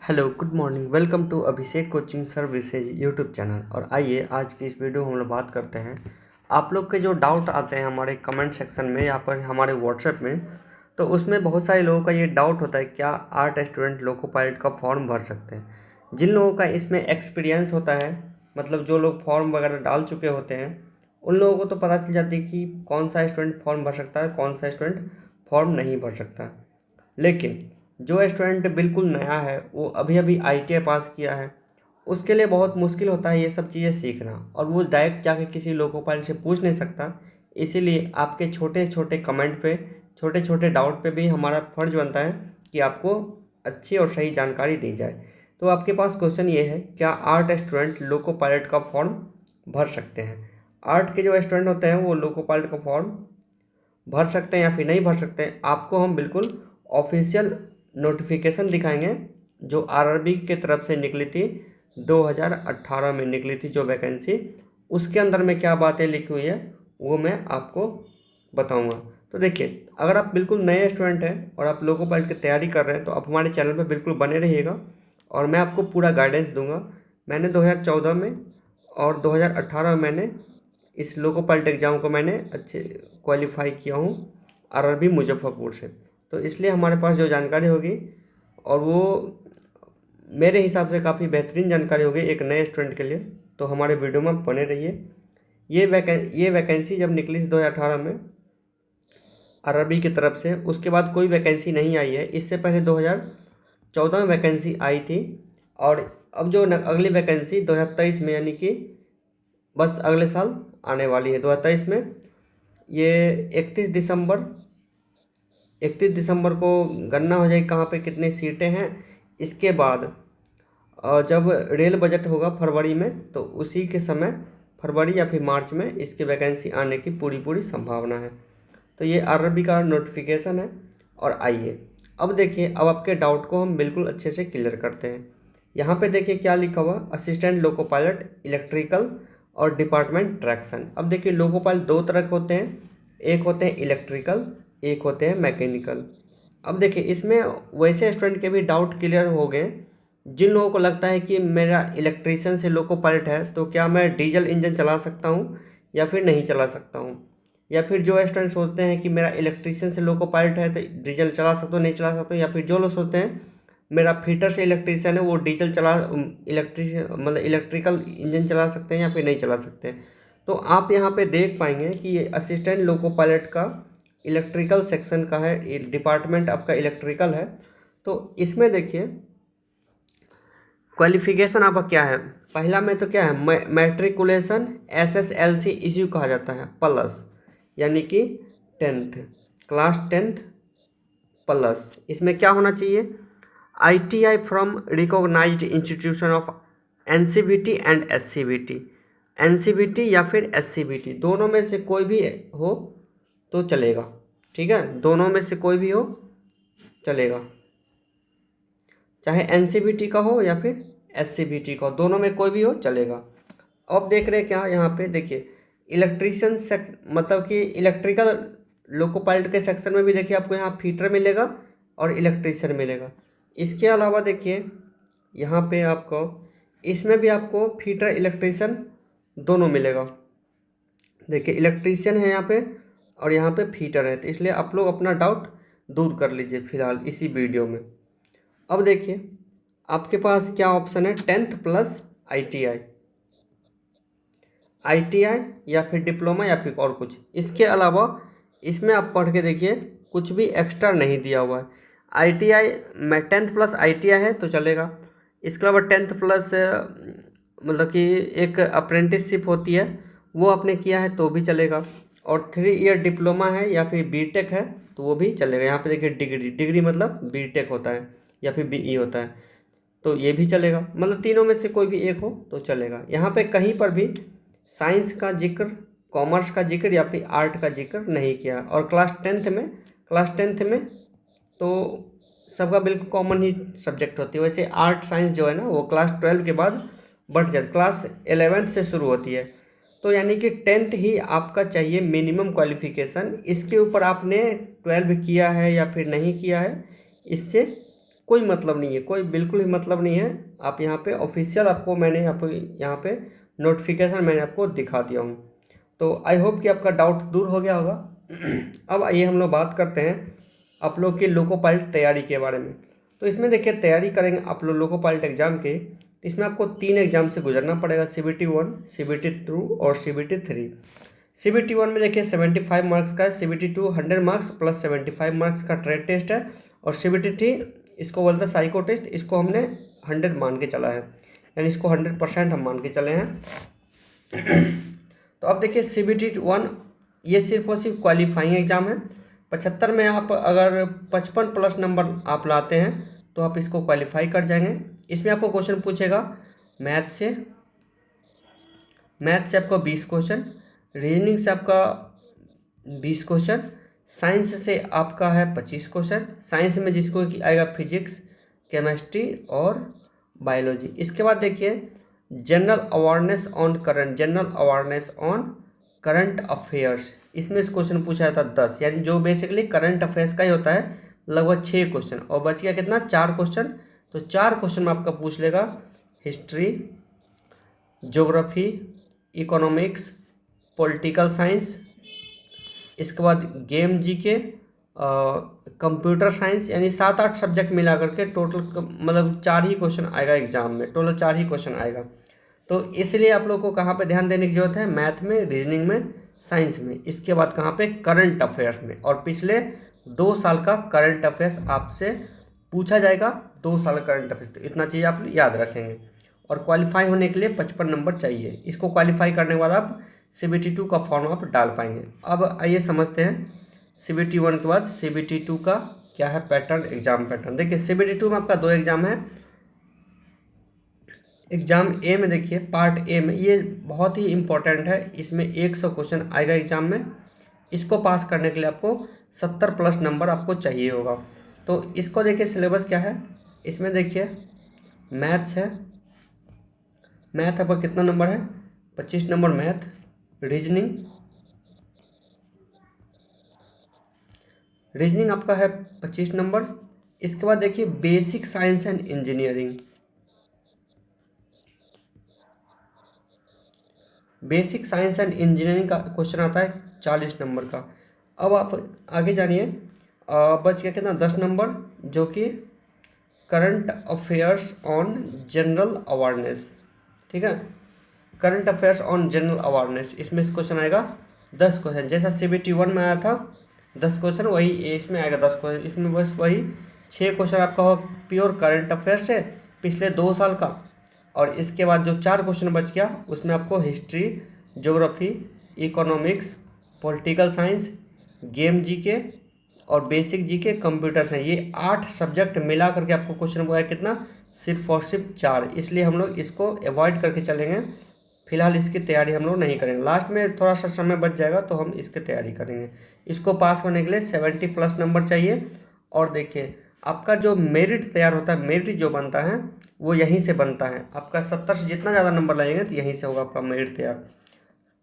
Hello good morning, welcome to Abhishek coaching services YouTube channel. और आइए आज की इस वीडियो में हम लोग बात करते हैं आप लोग के जो डाउट आते हैं हमारे कमेंट सेक्शन में या पर हमारे व्हाट्सएप में। तो उसमें बहुत सारे लोगों का ये डाउट होता है क्या आर्ट स्टूडेंट लोको पायलट का फॉर्म भर सकते हैं। जिन लोगों का इसमें एक्सपीरियंस होता है, मतलब जो लोग फॉर्म वगैरह डाल चुके होते हैं, उन लोगों को तो पता चल जाती है कि कौन सा स्टूडेंट फॉर्म भर सकता है, कौन सा स्टूडेंट फॉर्म नहीं भर सकता। लेकिन जो स्टूडेंट बिल्कुल नया है, वो अभी अभी आईटीआई पास किया है, उसके लिए बहुत मुश्किल होता है ये सब चीज़ें सीखना, और वो डायरेक्ट जाके किसी लोको पायलट से पूछ नहीं सकता। इसीलिए आपके छोटे छोटे कमेंट पे, छोटे छोटे डाउट पे भी हमारा फर्ज बनता है कि आपको अच्छी और सही जानकारी दी जाए। तो आपके पास क्वेश्चन ये है, क्या आर्ट स्टूडेंट लोको पायलट का फॉर्म भर सकते हैं। आर्ट के जो स्टूडेंट होते हैं वो लोको पायलट का फॉर्म भर सकते हैं या फिर नहीं भर सकते हैं, आपको हम बिल्कुल ऑफिशियल नोटिफिकेशन दिखाएंगे जो आरआरबी की तरफ से निकली थी, 2018 में निकली थी जो वैकेंसी। उसके अंदर में क्या बातें लिखी हुई है वो मैं आपको बताऊंगा। तो देखिए, अगर आप बिल्कुल नए स्टूडेंट हैं और आप लोको पायलट की तैयारी कर रहे हैं तो आप हमारे चैनल पर बिल्कुल बने रहिएगा और मैं आपको पूरा गाइडेंस दूंगा। मैंने 2014 में और 2018 में मैंने इस लोको पायलट एग्ज़ाम को मैंने अच्छे क्वालिफाई किया हूँ आरआरबी मुजफ्फरपुर से। तो इसलिए हमारे पास जो जानकारी होगी और वो मेरे हिसाब से काफ़ी बेहतरीन जानकारी होगी एक नए स्टूडेंट के लिए। तो हमारे वीडियो में बने रहिए। ये वैकेंसी जब निकली थी 2018 में आरआरबी की तरफ से, उसके बाद कोई वैकेंसी नहीं आई है। इससे पहले 2014 में वैकेंसी आई थी, और अब जो अगली वैकेंसी 2023 में, यानी कि बस अगले साल आने वाली है 2023 में, ये 31 दिसंबर को गणना हो जाएगी कहाँ पे कितनी सीटें हैं। इसके बाद जब रेल बजट होगा फरवरी में, तो उसी के समय फरवरी या फिर मार्च में इसकी वैकेंसी आने की पूरी पूरी संभावना है। तो ये आरआरबी का नोटिफिकेशन है। और आइए अब देखिए, अब आपके डाउट को हम बिल्कुल अच्छे से क्लियर करते हैं। यहाँ पे देखिए क्या लिखा हुआ, असिस्टेंट लोको पायलट इलेक्ट्रिकल और डिपार्टमेंट ट्रैक्शन। अब देखिए, लोको पायलट दो तरह के होते हैं, एक होते हैं इलेक्ट्रिकल, एक होते हैं मैकेनिकल। अब देखिए, इसमें वैसे स्टूडेंट के भी डाउट क्लियर हो गए जिन लोगों को लगता है कि मेरा इलेक्ट्रीशियन से लोको पायलट है तो क्या मैं डीजल इंजन चला सकता हूँ या फिर नहीं चला सकता हूँ। या फिर जो स्टूडेंट सोचते हैं कि मेरा इलेक्ट्रीशियन से लोको पायलट है तो डीजल चला सकता हूँ नहीं चला सकता हूँ। या फिर जो लोग सोचते हैं मेरा फीटर से इलेक्ट्रीशियन है, वो डीजल चला इलेक्ट्रीशियन मतलब इलेक्ट्रिकल इंजन चला सकते हैं या फिर नहीं चला सकते हैं। तो आप यहाँ पे देख पाएंगे कि ये असिस्टेंट लोको पायलट का इलेक्ट्रिकल सेक्शन का है, डिपार्टमेंट आपका इलेक्ट्रिकल है। तो इसमें देखिए क्वालिफिकेशन आपका क्या है। पहला में तो क्या है, मैट्रिकुलेशन SSLC इश्यू कहा जाता है प्लस, यानी कि 10th क्लास 10th प्लस। इसमें क्या होना चाहिए, ITI from recognised institution of NCVT and SCVT। NCVT या फिर SCVT दोनों में से कोई भी हो तो चलेगा, ठीक है, दोनों में से कोई भी हो चलेगा, चाहे NCVT का हो या फिर SCVT का हो, दोनों में कोई भी हो चलेगा। अब देख रहे हैं क्या, यहाँ पे देखिए इलेक्ट्रीशियन मतलब कि इलेक्ट्रिकल लोको पायलट के सेक्शन में भी देखिए आपको यहाँ फीटर मिलेगा और इलेक्ट्रीशियन मिलेगा। इसके अलावा देखिए यहाँ पे आपको इसमें भी आपको फीटर इलेक्ट्रीशियन दोनों मिलेगा। देखिए इलेक्ट्रीशियन है यहाँ पे और यहाँ पे फीटर है, तो इसलिए आप लोग अपना डाउट दूर कर लीजिए फिलहाल इसी वीडियो में। अब देखिए आपके पास क्या ऑप्शन है, 10th प्लस ITI या फिर डिप्लोमा या फिर और कुछ। इसके अलावा इसमें आप पढ़ के देखिए कुछ भी एक्स्ट्रा नहीं दिया हुआ है। ITI में 10th प्लस ITI है तो चलेगा। इसके अलावा 10th प्लस मतलब कि एक अप्रेंटिसशिप होती है वो आपने किया है तो भी चलेगा। और 3 ईयर डिप्लोमा है या फिर बीटेक है तो वो भी चलेगा। यहाँ पे देखिए डिग्री मतलब बीटेक होता है या फिर BE होता है, तो ये भी चलेगा। मतलब तीनों में से कोई भी एक हो तो चलेगा। यहाँ पे कहीं पर भी साइंस का जिक्र, कॉमर्स का जिक्र या फिर आर्ट का जिक्र नहीं किया। और क्लास टेंथ में तो सबका बिल्कुल कॉमन ही सब्जेक्ट होती है। वैसे आर्ट साइंस जो है ना वो क्लास 12 के बाद बढ़ जाती, क्लास 11 से शुरू होती है। तो यानी कि 10th ही आपका चाहिए मिनिमम क्वालिफिकेशन। इसके ऊपर आपने 12 किया है या फिर नहीं किया है, इससे कोई मतलब नहीं है, कोई बिल्कुल भी मतलब नहीं है। आप यहाँ पे ऑफिशियल आपको मैंने आपको यहाँ पे नोटिफिकेशन मैंने आपको दिखा दिया हूँ। तो आई होप कि आपका डाउट दूर हो गया होगा। अब आइए हम लोग बात करते हैं आप लोग की लोको पायलट तैयारी के बारे में। तो इसमें देखिए तैयारी करेंगे आप लोग लोको पायलट एग्जाम के, तो इसमें आपको 3 एग्जाम से गुजरना पड़ेगा, CBT 1, CBT 2 और CBT 3। CBT 1 में देखिए 75 मार्क्स का है, CBT 2 100 मार्क्स प्लस 75 मार्क्स का ट्रेड टेस्ट है, और CBT 3 इसको बोलते हैं साइको टेस्ट, इसको हमने 100 मान के चला है, यानी इसको 100% हम मान के चले हैं। तो अब देखिए CBT 1 ये सिर्फ और सिर्फ क्वालिफाइंग एग्जाम है। 75 में आप अगर 55 प्लस नंबर आप लाते हैं तो आप इसको क्वालिफाई कर जाएंगे। इसमें आपको क्वेश्चन पूछेगा मैथ से आपको 20 क्वेश्चन, रीजनिंग से आपका 20 क्वेश्चन, साइंस से आपका है 25 क्वेश्चन, साइंस में जिसको कि आएगा फिजिक्स, केमिस्ट्री और बायोलॉजी। इसके बाद देखिए general awareness on current affairs, इसमें से क्वेश्चन पूछा जाता है 10, यानी जो बेसिकली करंट अफेयर्स का ही होता है, लगभग 6 क्वेश्चन, और बच गया कितना 4 क्वेश्चन। तो 4 क्वेश्चन में आपका पूछ लेगा history, geography, economics, political science, इसके बाद गेम जीके, कंप्यूटर साइंस, यानी 7-8 सब्जेक्ट मिला करके टोटल मतलब 4 ही क्वेश्चन आएगा एग्जाम में, टोटल 4 ही क्वेश्चन आएगा। तो इसलिए आप लोग को कहाँ पे ध्यान देने की जरूरत है, मैथ में, रीजनिंग में, साइंस में, इसके बाद कहाँ पे करंट अफेयर्स में, और पिछले 2 साल का करंट अफेयर्स आपसे पूछा जाएगा, 2 साल का करंट अफेयर्स, तो इतना चीज़ आप याद रखेंगे। और क्वालिफाई होने के लिए 55 नंबर चाहिए, इसको क्वालिफाई करने के बाद आप CBT 2 का फॉर्म आप डाल पाएंगे। अब आइए समझते हैं CBT 1 के बाद CBT 2 का क्या है पैटर्न, एग्जाम पैटर्न। देखिए CBT 2 में आपका 2 एग्जाम है। एग्जाम ए में देखिए पार्ट ए में, ये बहुत ही इंपॉर्टेंट है, इसमें 100 क्वेश्चन आएगा एग्जाम में। इसको पास करने के लिए आपको 70 प्लस नंबर आपको चाहिए होगा। तो इसको देखिए सिलेबस क्या है, इसमें देखिए मैथ्स है, मैथ आपका कितना नंबर है, 25 नंबर मैथ, रीजनिंग आपका है 25 नंबर। इसके बाद देखिए basic science and engineering, basic science and engineering का क्वेश्चन आता है 40 नंबर का। अब आप आगे जानिए, बच गया कितना 10 नंबर, जो कि current affairs on general awareness, ठीक है, current affairs on general awareness, इसमें से क्वेश्चन आएगा 10 क्वेश्चन, जैसा CBT 1 में आया था 10 क्वेश्चन, वही इसमें आएगा 10 क्वेश्चन। इसमें बस वही 6 क्वेश्चन आपका हो प्योर करंट अफेयर्स से पिछले 2 साल का, और इसके बाद जो 4 क्वेश्चन बच गया उसमें आपको history, geography, economics, political science, game GK और बेसिक जीके, कंप्यूटर साइंस, ये 8 सब्जेक्ट मिला करके आपको क्वेश्चन हुआ है कितना, सिर्फ और सिर्फ 4। इसलिए हम लोग इसको अवॉइड करके चलेंगे, फिलहाल इसकी तैयारी हम लोग नहीं करेंगे, लास्ट में थोड़ा सा समय बच जाएगा तो हम इसकी तैयारी करेंगे। इसको पास होने के लिए 70 प्लस नंबर चाहिए। और देखिए आपका जो मेरिट तैयार होता है, मेरिट जो बनता है वो यहीं से बनता है, आपका 70 से जितना ज़्यादा नंबर लाएंगे तो यहीं से होगा आपका मेरिट तैयार।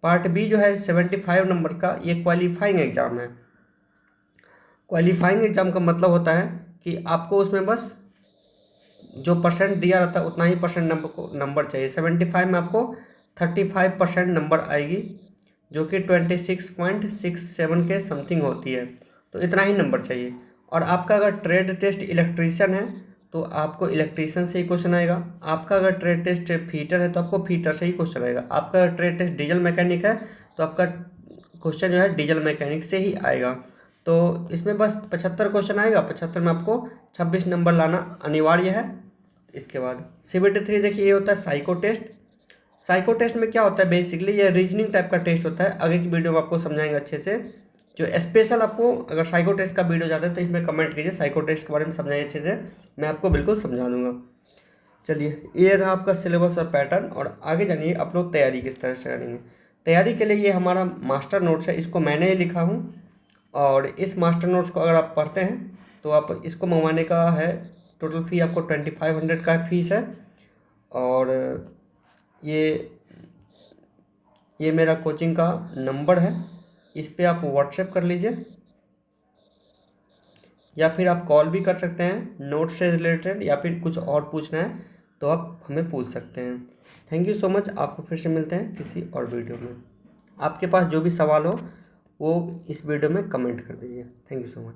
पार्ट बी जो है 75 नंबर का, ये क्वालिफाइंग एग्जाम है। क्वालिफाइंग एग्जाम का मतलब होता है कि आपको उसमें बस जो परसेंट दिया रहता है उतना ही परसेंट नंबर चाहिए। 75 में आपको 35% नंबर आएगी, जो कि 26.67 के समथिंग होती है, तो इतना ही नंबर चाहिए। और आपका अगर ट्रेड टेस्ट इलेक्ट्रीशियन है तो आपको इलेक्ट्रीशियन से ही क्वेश्चन आएगा, आपका अगर ट्रेड टेस्ट फीटर है तो आपको फीटर से ही क्वेश्चन आएगा, आपका अगर ट्रेड टेस्ट डीजल मैकेनिक है तो आपका क्वेश्चन जो है डीजल मैकेनिक से ही आएगा। तो इसमें बस 75 क्वेश्चन आएगा, 75 में आपको 26 नंबर लाना अनिवार्य है। इसके बाद CBT 3 देखिए ये होता है साइको टेस्ट। साइको टेस्ट में क्या होता है, बेसिकली ये रीजनिंग टाइप का टेस्ट होता है, आगे की वीडियो में आपको समझाएंगे अच्छे से। जो स्पेशल आपको अगर साइको टेस्ट का वीडियो जाता है तो इसमें कमेंट कीजिए, साइको टेस्ट के बारे में समझाइए अच्छे से, मैं आपको बिल्कुल समझा दूंगा। चलिए ये रहा आपका सिलेबस और पैटर्न, और आगे जानिए आप लोग तैयारी किस तरह से करेंगे। तैयारी के लिए ये हमारा मास्टर नोट्स है, इसको मैंने ही लिखा हूँ, और इस मास्टर नोट्स को अगर आप पढ़ते हैं तो आप इसको मंगवाने का है, टोटल फ़ी आपको 2500 का फीस है। और ये ये मेरा कोचिंग का नंबर है, इस पर आप व्हाट्सएप कर लीजिए, या फिर आप कॉल भी कर सकते हैं नोट से रिलेटेड, या फिर कुछ और पूछना है तो आप हमें पूछ सकते हैं। Thank you so much. आपको फिर से मिलते हैं किसी और वीडियो में। आपके पास जो भी सवाल हो वो इस वीडियो में कमेंट कर दीजिए। Thank you so much.